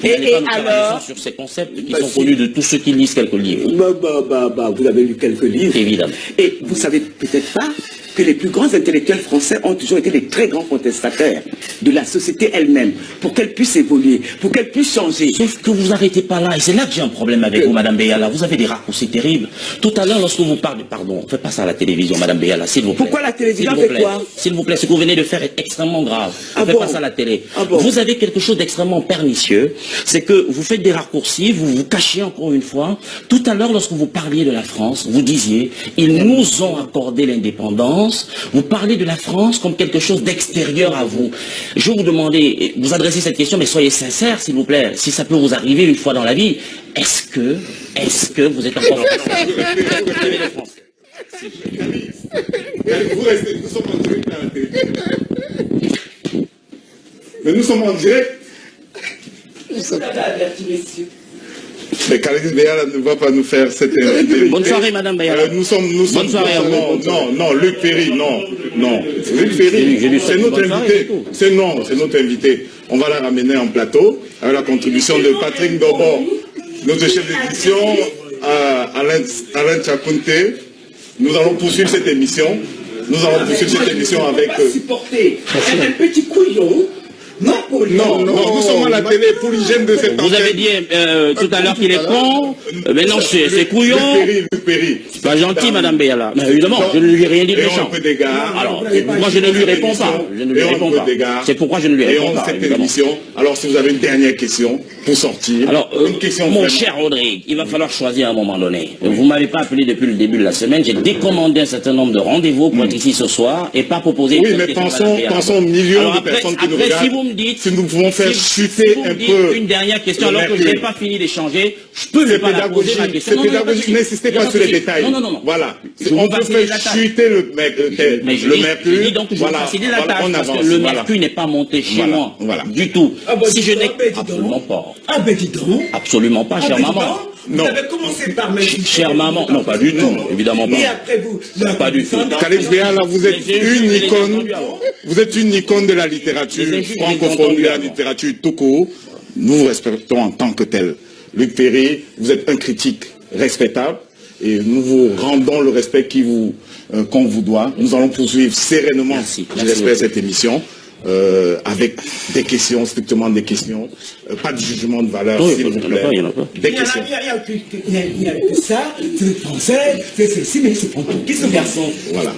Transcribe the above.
Vous n'allez pas nous faire allusion sur ces concepts qui sont connus de tous ceux qui lisent quelques livres. Vous avez lu quelques livres. Évidemment. Et vous savez peut-être pas que les plus grands intellectuels français ont toujours été les très grands contestataires de la société elle-même, pour qu'elle puisse évoluer, pour qu'elle puisse changer. Sauf que vous n'arrêtez pas là, et c'est là que j'ai un problème avec vous, Madame Beyala. Vous avez des raccourcis terribles. Tout à l'heure, lorsque vous parlez, pardon, faites pas ça à la télévision, Madame Beyala, s'il vous plaît. Pourquoi la télévision fait quoi? S'il vous plaît, ce que vous venez de faire est extrêmement grave. Faites pas ça à la télé. Vous avez quelque chose d'extrêmement pernicieux, c'est que vous faites des raccourcis, vous vous cachez encore une fois. Tout à l'heure, lorsque vous parliez de la France, vous disiez, ils nous ont accordé l'indépendance. Vous parlez de la France comme quelque chose d'extérieur à vous. Je vais vous demander, vous adressez cette question, mais soyez sincère, s'il vous plaît. Si ça peut vous arriver une fois dans la vie, est-ce que vous êtes encore français? Vous restez, nous sommes en direct à la télévision. Mais nous sommes en direct. Mais Khalid Beyala ne va pas nous faire cette invité. Bonne soirée, Madame Beyala. Nous sommes Bonne soirée. Non, Luc Ferry, non. Luc Ferry, c'est notre invité. C'est notre invité. On va la ramener en plateau avec la contribution de Patrick Dobo, notre chef d'édition, Alain Tchakounte. Nous allons poursuivre cette émission. Avec... supporter un petit couillon. Non, nous sommes à la télé pour l'hygiène de cette Vous avez dit tout à l'heure qu'il est con, maintenant c'est couillon. C'est pas gentil, Madame Beyala. Mais évidemment, je ne lui ai rien dit de méchant. Alors, moi je ne lui réponds pas. C'est pourquoi je ne lui réponds pas. Alors, si vous avez une dernière question pour sortir. Alors, mon cher Rodrigue, il va falloir choisir à un moment donné. Vous ne m'avez pas appelé depuis le début de la semaine. J'ai décommandé un certain nombre de rendez-vous pour être ici ce soir et pas proposer... Oui, mais pensons aux millions de personnes qui nous regardent. Si nous pouvons faire chuter un peu... Une dernière question, alors que je n'ai pas fini d'échanger, je peux ne pas la poser ma question. C'est pédagogique, n'insistez pas sur les détails. Non. Voilà. On peut faire chuter le mercure. Je dis donc que je vais faciliter la tâche, parce que le mercure n'est pas monté chez moi, du tout. Si je n'ai... Absolument pas. Ah ben dis donc. Absolument pas, chère maman. Vous avez commencé par mettre... Chère maman, non, pas du tout, évidemment pas. Et après vous... Pas du tout. Khalid Beyala, vous êtes une icône. Vous êtes une icône de la littérature francophone, de la littérature tout court. Nous vous respectons en tant que tel. Luc Ferry, vous êtes un critique respectable et nous vous rendons le respect qu'on vous doit. Nous allons poursuivre sérénement, j'espère, cette émission. Avec des questions, strictement des questions, pas de jugement de valeur, s'il vous plaît. Des questions. Il y a que ça, c'est le français, c'est ceci, mais c'est pour qui ce garçon? Voilà.